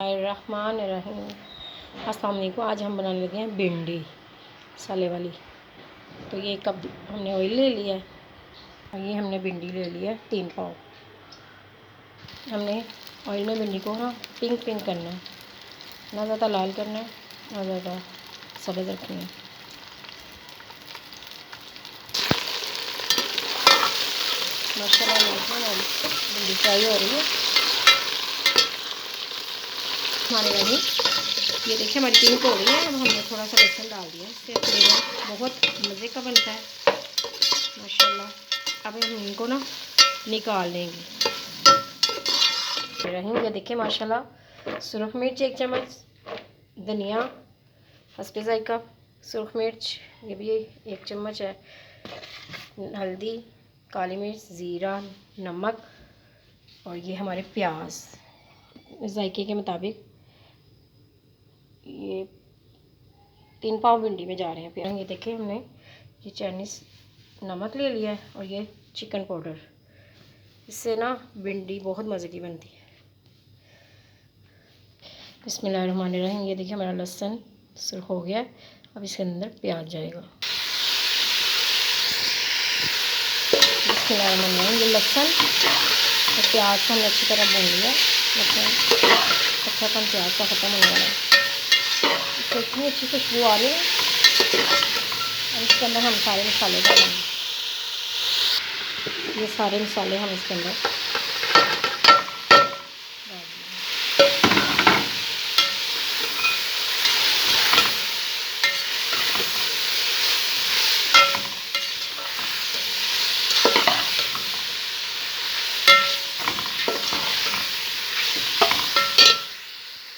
बिस्मिल्लाहिर्रहमानिर्रहीम। अस्सलाम वालेकुम। आज हम बनाने लगे हैं भिंडी साले वाली। तो ये कप हमने ऑयल ले लिया है और ये हमने भिंडी ले लिया है 3 पाव। हमने ऑयल में भिंडी को ना पिंक पिंक करना है, ना ज़्यादा लाल करना है ना ज़्यादा सब्ज़ रखनी है। माशाल्लाह हमारी भिंडी फ्राई हो रही है। हमारे वाली ये देखिए हमारी पिंक हो रही है। अब हमने थोड़ा सा लहसुन डाल दिया, इससे फ्लेवर बहुत मज़े का बनता है माशाल्लाह। अब हम इनको ना निकाल लेंगे। रहेंगे देखिए माशाल्लाह। सुरख मिर्च 1 चम्मच, धनिया हस्बे ज़ायका, सुरख मिर्च ये भी 1 चम्मच है, हल्दी, काली मिर्च, ज़ीरा, नमक और ये हमारे प्याज ज़ायके के मुताबिक। ये 3 पाव भिंडी में जा रहे हैं प्याज। ये देखिए हमने ये चाइनीज़ नमक ले लिया है और ये चिकन पाउडर। इससे ना भिंडी बहुत मज़े की बनती है। बिस्मिल्लाहिर्रहमानिर्रहीम। ये देखिए हमारा लहसुन सुर्ख हो गया है। अब इसके अंदर प्याज जाएगा। बिस्मिल्लाहिर्रहमानिर्रहीम। ये लहसुन और प्याज को हमने अच्छी तरह भून लिया। मतलब अच्छापन प्याज का ख़त्म होने वाला है। तो इतनी अच्छी खुशबू आ रही है और इसके अंदर हम सारे मसाले डालेंगे। ये सारे मसाले हम इसके अंदर डाल देंगे।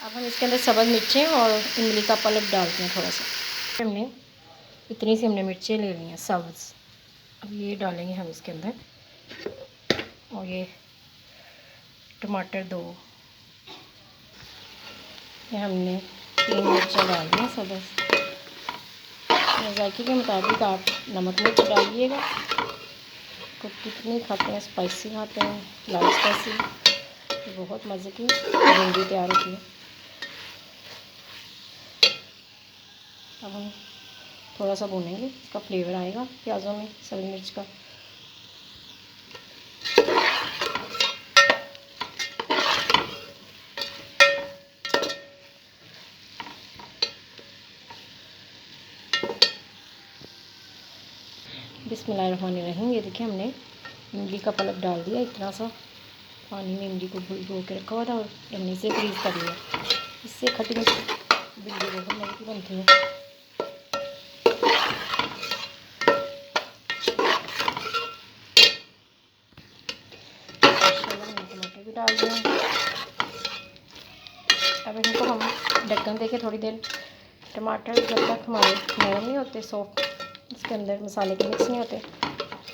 अब हम इसके अंदर सब्ज़ मिर्चें और इमली का पल्प डालते हैं थोड़ा सा। हमने इतनी सी हमने मिर्चें ले ली हैं सब्ज़। अब ये डालेंगे हम इसके अंदर और ये टमाटर 2। ये हमने 3 मिर्चें डाल दी हैं सब्ज़। ज़ायके के मुताबिक आप नमक मिर्च डालिएगा। तो कितनी खाते हैं, स्पाइसी खाते हैं, लाइट स्पाइसी, तो बहुत मज़े की भिंडी तैयार होती है। अब हम थोड़ा सा भूनेंगे, इसका फ्लेवर आएगा प्याज़ों में, सब्ज़ मिर्च का। बिस्मिल्लाहिर्रहमानिर्रहीम। ये देखिए हमने इमली का पल्प डाल दिया। इतना सा पानी में इमली को भिगो के रखा हुआ था और हमने इसे फ्रीज़ कर लिया। इससे खट्टी मीठी भिंडी बहुत मज़े की बनती है। टमाटर भी डाल दिए। अब इनको हम ढक्कन दे के थोड़ी देर, टमाटर जब तक हमारे नरम नहीं होते, सॉफ्ट, इसके अंदर मसाले के मिक्स नहीं होते,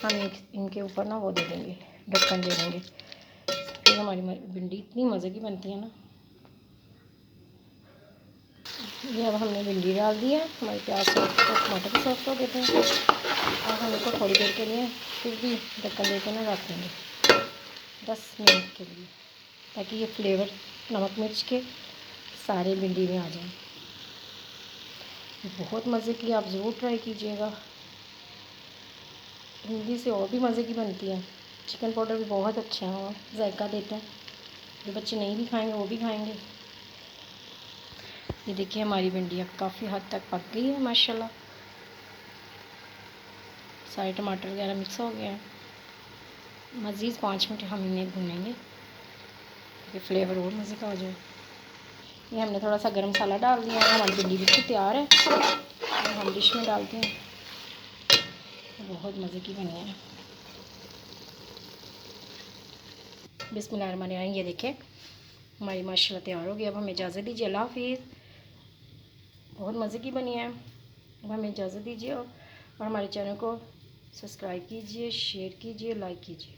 हम इनके ऊपर ना वो दे देंगे, ढक्कन दे देंगे। फिर हमारी भिंडी इतनी मज़े की बनती है ना। ये अब हमने भिंडी डाल दी है। हमारे प्याज सॉफ्ट और टमाटर भी सॉफ्ट हो गए थे। और हम इसको थोड़ी देर के लिए फिर भी ढक्कन दे के ना रख देंगे 10 मिनट के लिए, ताकि ये फ्लेवर नमक मिर्च के सारे भिंडी में आ जाए। बहुत मज़े की, आप ज़रूर ट्राई कीजिएगा। भिंडी से और भी मज़े की बनती है। चिकन पाउडर भी बहुत अच्छा है, जायका देता है। जो बच्चे नहीं भी खाएंगे वो भी खाएंगे। ये देखिए हमारी भिंडी अब काफ़ी हद तक पक गई है माशाल्लाह। सारे टमाटर वगैरह मिक्स हो गए हैं। मज़ीद 5 मिनट हम इन्हें भूनेंगे ताकि फ्लेवर और मज़े का हो जाए। ये हमने थोड़ा सा गरम मसाला डाल दिया है। हमारी भिंडी बिल्कुल तैयार है। हम डिश में डालते हैं, बहुत मज़े की बनी है। बिस्मिल्लाहिर्रहमानिर्रहीम। ये देखें हमारी माशाल्लाह तैयार हो गई। अब हमें इजाज़त दीजिए, अल्लाह हाफ़िज़। बहुत मज़े की बनी है। अब हमें इजाज़त दीजिए और हमारे चैनल को सब्सक्राइब कीजिए, शेयर कीजिए, लाइक कीजिए।